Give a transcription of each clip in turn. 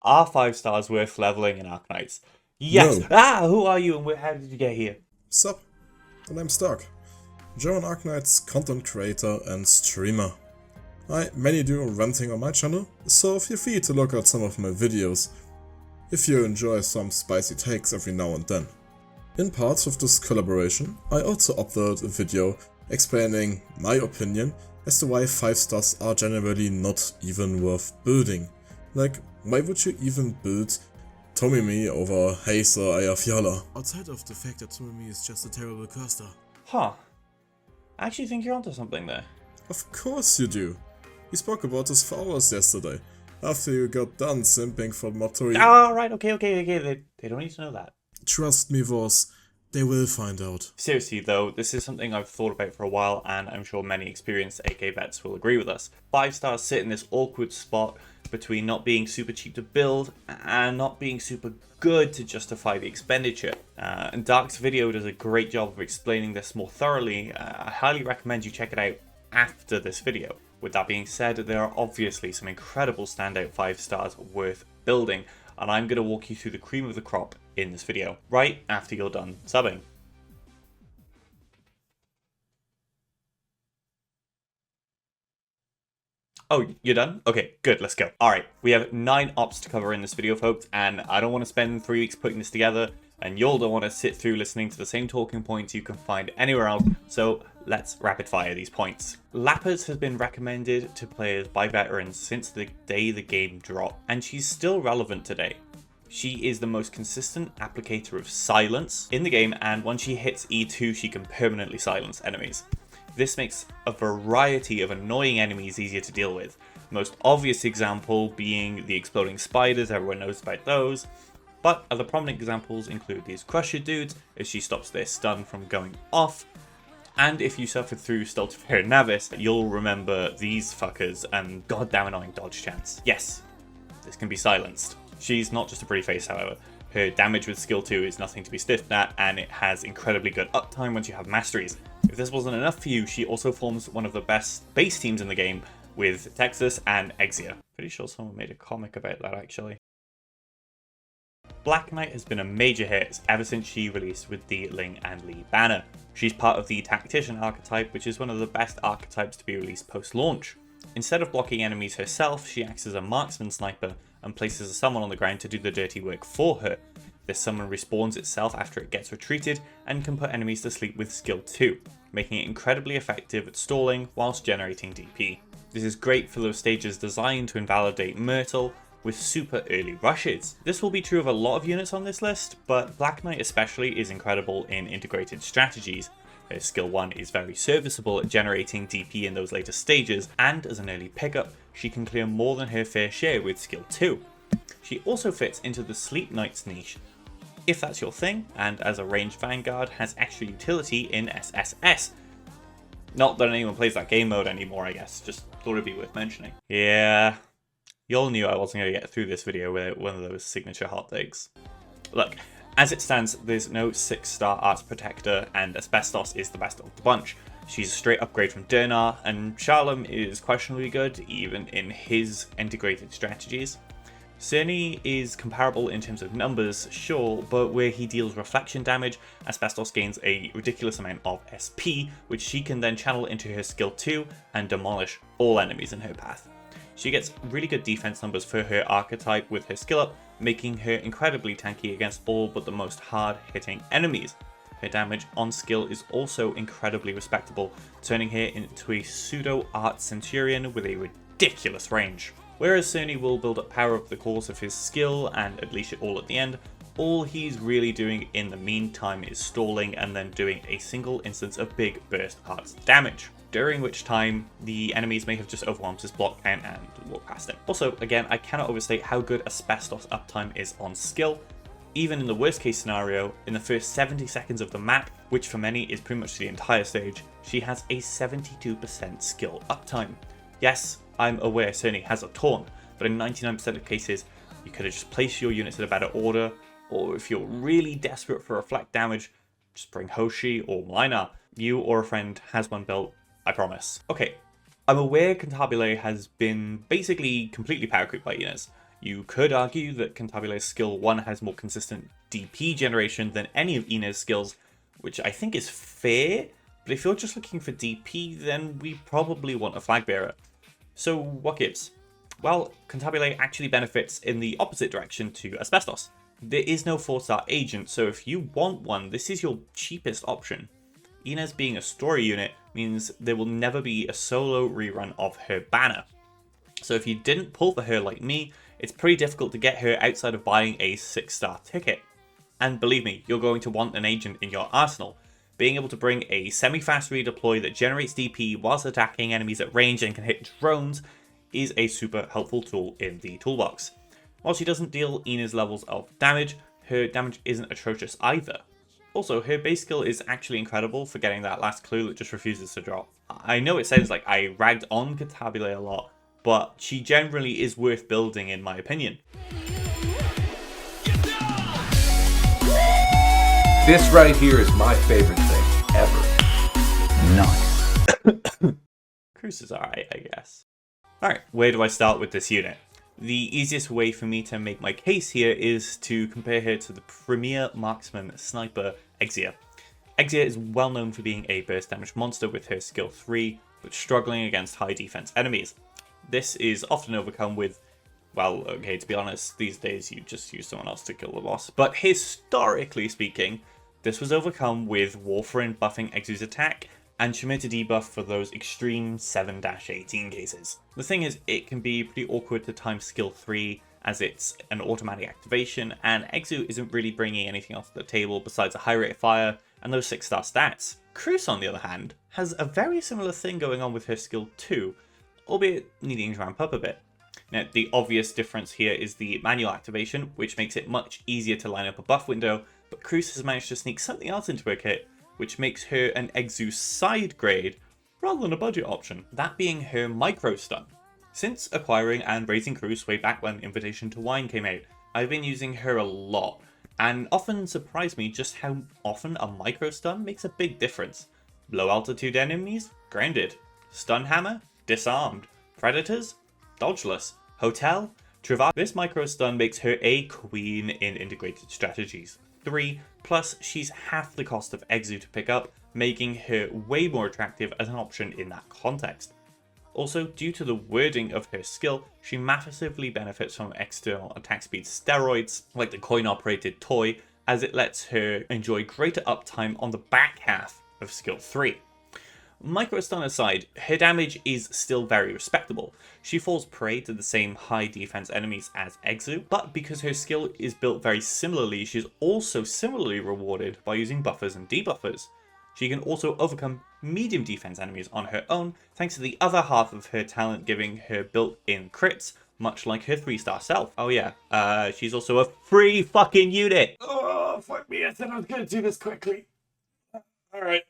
Are 5 stars worth leveling in Arknights? Yes. No. Who are you and how did you get here? Sup? And I'm Stark, German Arknight's content creator and streamer. I mainly do ranting on my channel, so feel free to look at some of my videos if you enjoy some spicy takes every now and then. In parts of this collaboration, I also upload a video explaining my opinion as to why 5 stars are generally not even worth building. Like, why would you even build Tomimi over Heiser Eyjafjalla? Outside of the fact that Tomimi is just a terrible caster. Huh. I actually think you're onto something there. Of course you do. We spoke about this for hours yesterday, after you got done simping for Motori. Ah, right, okay. They don't need to know that. Trust me, Voss, they will find out. Seriously though, this is something I've thought about for a while, and I'm sure many experienced AK vets will agree with us. 5 stars sit in this awkward spot between not being super cheap to build and not being super good to justify the expenditure. And Dark's video does a great job of explaining this more thoroughly. I highly recommend you check it out after this video. With that being said, there are obviously some incredible standout 5 stars worth building, and I'm going to walk you through the cream of the crop in this video, right after you're done subbing. Oh, you're done? Okay, good, let's go. Alright, we have 9 ops to cover in this video, folks, and I don't want to spend 3 weeks putting this together, and you'll don't want to sit through listening to the same talking points you can find anywhere else, so let's rapid fire these points. Lappers has been recommended to players by veterans since the day the game dropped, and she's still relevant today. She is the most consistent applicator of silence in the game, and once she hits E2, she can permanently silence enemies. This makes a variety of annoying enemies easier to deal with. Most obvious example being the exploding spiders, everyone knows about those. But other prominent examples include these crusher dudes, as she stops their stun from going off. And if you suffered through Stultifer Navis, you'll remember these fuckers and goddamn annoying dodge chance. Yes, this can be silenced. She's not just a pretty face, however. Her damage with skill 2 is nothing to be stiffed at, and it has incredibly good uptime once you have masteries. If this wasn't enough for you, she also forms one of the best base teams in the game with Texas and Exia. Pretty sure someone made a comic about that actually. Blacknight has been a major hit ever since she released with the Ling and Lee banner. She's part of the Tactician archetype, which is one of the best archetypes to be released post-launch. Instead of blocking enemies herself, she acts as a marksman sniper and places a summon on the ground to do the dirty work for her. This summon respawns itself after it gets retreated and can put enemies to sleep with skill 2, making it incredibly effective at stalling whilst generating DP. This is great for those stages designed to invalidate Myrtle with super early rushes. This will be true of a lot of units on this list, but Blacknight especially is incredible in integrated strategies. Her skill 1 is very serviceable at generating DP in those later stages, and as an early pickup, she can clear more than her fair share with skill 2. She also fits into the Sleep Knights niche, if that's your thing, and as a ranged vanguard has extra utility in SSS. Not that anyone plays that game mode anymore, I guess, just thought it'd be worth mentioning. Yeah, you all knew I wasn't going to get through this video without one of those signature hot takes. Look, as it stands, there's no 6-star Arts Protector, and Asbestos is the best of the bunch. She's a straight upgrade from Dernar, and Shalom is questionably good, even in his integrated strategies. Cerny is comparable in terms of numbers, sure, but where he deals reflection damage, Asbestos gains a ridiculous amount of SP, which she can then channel into her skill 2 and demolish all enemies in her path. She gets really good defense numbers for her archetype with her skill up, making her incredibly tanky against all but the most hard-hitting enemies. Her damage on skill is also incredibly respectable, turning her into a pseudo-art centurion with a ridiculous range. Whereas Cerny will build up power over the course of his skill and unleash it all at the end, all he's really doing in the meantime is stalling and then doing a single instance of big burst arts damage, during which time the enemies may have just overwhelmed his block count and walk past him. Also, again, I cannot overstate how good Asbestos uptime is on skill. Even in the worst case scenario, in the first 70 seconds of the map, which for many is pretty much the entire stage, she has a 72% skill uptime. Yes, I'm aware Cerny has a taunt, but in 99% of cases, you could have just placed your units in a better order, or if you're really desperate for reflect damage, just bring Hoshi or Malina. You or a friend has one built, I promise. Okay, I'm aware Cantabile has been basically completely power creep by units. You could argue that Cantabile's skill 1 has more consistent DP generation than any of Ina's skills, which I think is fair, but if you're just looking for DP, then we probably want a flag bearer. So what gives? Well, Cantabile actually benefits in the opposite direction to Asbestos. There is no 4-star agent, so if you want one, this is your cheapest option. Ina's being a story unit means there will never be a solo rerun of her banner. So if you didn't pull for her like me, it's pretty difficult to get her outside of buying a 6-star ticket. And believe me, you're going to want an agent in your arsenal. Being able to bring a semi-fast redeploy that generates DP whilst attacking enemies at range and can hit drones is a super helpful tool in the toolbox. While she doesn't deal Ina's levels of damage, her damage isn't atrocious either. Also, her base skill is actually incredible for getting that last clue that just refuses to drop. I know it sounds like I ragged on Cantabile a lot, but she generally is worth building in my opinion. This right here is my favorite thing ever. Nice. Kroos is alright, I guess. Alright, where do I start with this unit? The easiest way for me to make my case here is to compare her to the premier marksman sniper Astesia. Astesia is well known for being a burst damage monster with her skill 3, but struggling against high defense enemies. This is often overcome with, well, okay, to be honest, these days you just use someone else to kill the boss. But historically speaking, this was overcome with Warfarin buffing Axesia's attack and Shamare to debuff for those extreme 7-18 cases. The thing is, it can be pretty awkward to time skill 3 as it's an automatic activation, and Astesia isn't really bringing anything else to the table besides a high rate of fire and those 6-star stats. Kroos, on the other hand, has a very similar thing going on with her skill 2, albeit needing to ramp up a bit. Now, the obvious difference here is the manual activation, which makes it much easier to line up a buff window, but Kroos has managed to sneak something else into her kit, which makes her an Astesia side grade rather than a budget option, that being her micro stun. Since acquiring and raising Kroos way back when Invitation to Wine came out, I've been using her a lot, and often surprised me just how often a micro stun makes a big difference. Low altitude enemies, grounded. Stun hammer, disarmed. Predators, dodgeless. Hotel, Travail. This micro stun makes her a queen in integrated strategies. 3, plus she's half the cost of Astesia to pick up, making her way more attractive as an option in that context. Also, due to the wording of her skill, she massively benefits from external attack speed steroids, like the coin-operated toy, as it lets her enjoy greater uptime on the back half of skill 3. Microstun aside, her damage is still very respectable. She falls prey to the same high defense enemies as Astesia, but because her skill is built very similarly, she's also similarly rewarded by using buffers and debuffers. She can also overcome medium defense enemies on her own, thanks to the other half of her talent giving her built-in crits, much like her 3-star self. Oh yeah, she's also a free fucking unit! Oh, fuck me, I said I was gonna do this quickly. Alright.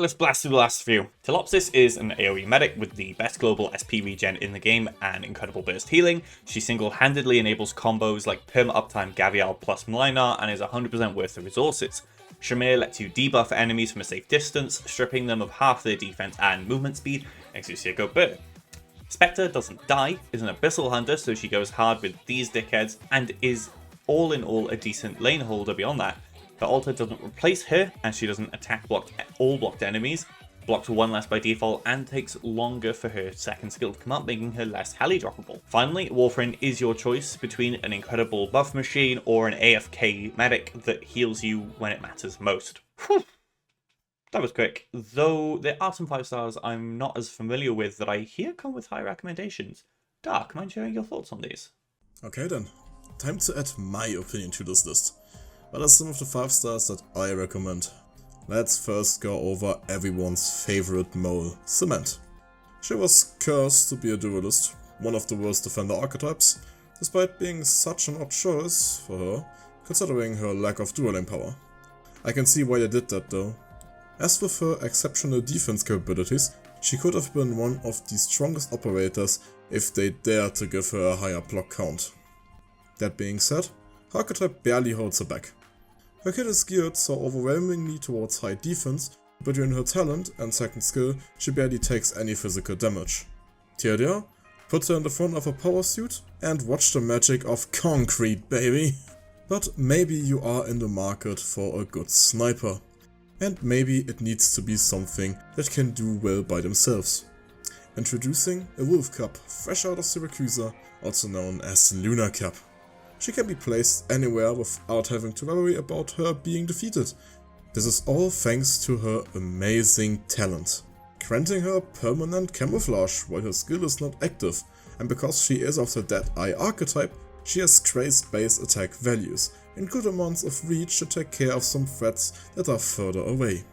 Let's blast through the last few. Ptilopsis is an AoE medic with the best global SP regen in the game and incredible burst healing. She single-handedly enables combos like perma uptime Gavial plus Mlinar and is 100% worth the resources. Shamare lets you debuff enemies from a safe distance, stripping them of half their defense and movement speed. Astesia go burr. Spectre doesn't die, is an abyssal hunter, so she goes hard with these dickheads, and is all in all a decent lane holder beyond that. Her Alter doesn't replace her, and she doesn't attack all blocked enemies, blocks 1 less by default, and takes longer for her second skill to come up, making her less heli droppable. Finally, Warfarin is your choice between an incredible buff machine or an AFK medic that heals you when it matters most. Whew. That was quick, though there are some 5 stars I'm not as familiar with that I hear come with high recommendations. Dark, mind sharing your thoughts on these? Okay then, time to add my opinion to this list. What are some of the 5 stars that I recommend? Let's first go over everyone's favorite mole, Cement. She was cursed to be a duelist, one of the worst defender archetypes, despite being such an odd choice for her, considering her lack of dueling power. I can see why they did that though. As with her exceptional defense capabilities, she could have been one of the strongest operators if they dared to give her a higher block count. That being said, her archetype barely holds her back. Her kit is geared so overwhelmingly towards high defense, but between her talent and second skill, she barely takes any physical damage. TLDR, Put her in the front of a power suit and watch the magic of concrete, baby. But maybe you are in the market for a good sniper. And maybe it needs to be something that can do well by themselves. Introducing a Wolf Cub, fresh out of Syracusa, also known as Lunacub. She can be placed anywhere without having to worry about her being defeated. This is all thanks to her amazing talent, granting her permanent camouflage while her skill is not active, and because she is of the Dead Eye archetype, she has Grace base attack values and good amounts of reach to take care of some threats that are further away.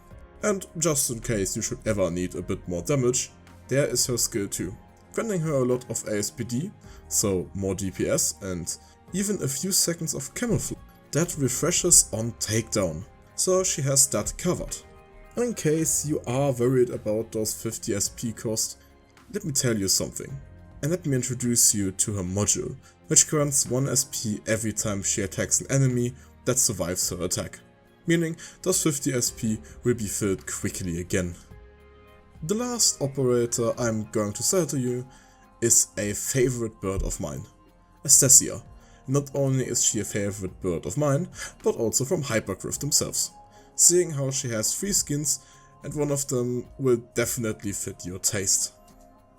And just in case you should ever need a bit more damage, there is her skill too, granting her a lot of ASPD, so more DPS and even a few seconds of camouflage that refreshes on takedown, so she has that covered. And in case you are worried about those 50 SP cost, let me tell you something, and let me introduce you to her module, which grants 1 SP every time she attacks an enemy that survives her attack, meaning those 50 SP will be filled quickly again. The last operator I'm going to sell to you is a favorite bird of mine, Astesia. Not only is she a favorite bird of mine, but also from Hypergriff themselves, seeing how she has 3 skins and one of them will definitely fit your taste.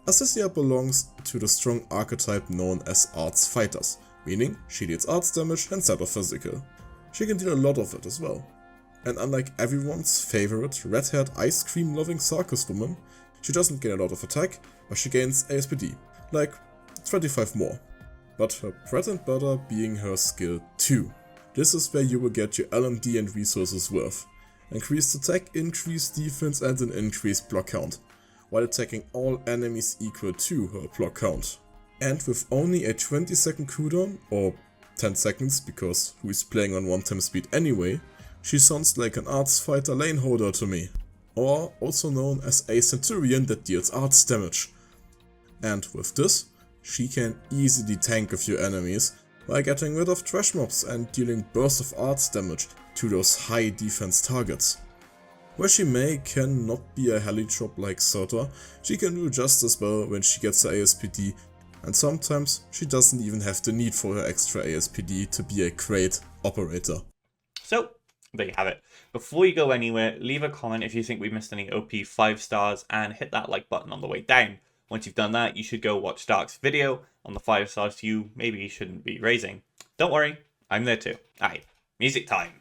Astesia belongs to the strong archetype known as Arts Fighters, meaning she deals arts damage instead of physical. She can deal a lot of it as well. And unlike everyone's favorite red-haired ice cream loving circus woman, she doesn't gain a lot of attack, but she gains ASPD, like 25 more. But her bread and butter being her skill 2. This is where you will get your LMD and resources worth. Increased attack, increased defense and an increased block count, while attacking all enemies equal to her block count. And with only a 20-second cooldown, or 10 seconds because who is playing on 1 speed anyway, she sounds like an arts fighter lane holder to me. Or also known as a centurion that deals arts damage. And with this, she can easily tank a few enemies by getting rid of trash mobs and dealing bursts of arts damage to those high defense targets. Where she cannot be a heli-chop like Surtur, she can do just as well when she gets her ASPD, and sometimes she doesn't even have the need for her extra ASPD to be a great operator. So, there you have it. Before you go anywhere, leave a comment if you think we missed any OP 5 stars and hit that like button on the way down. Once you've done that, you should go watch Dark's video on the 5 stars you maybe shouldn't be raising. Don't worry, I'm there too. Alright, music time.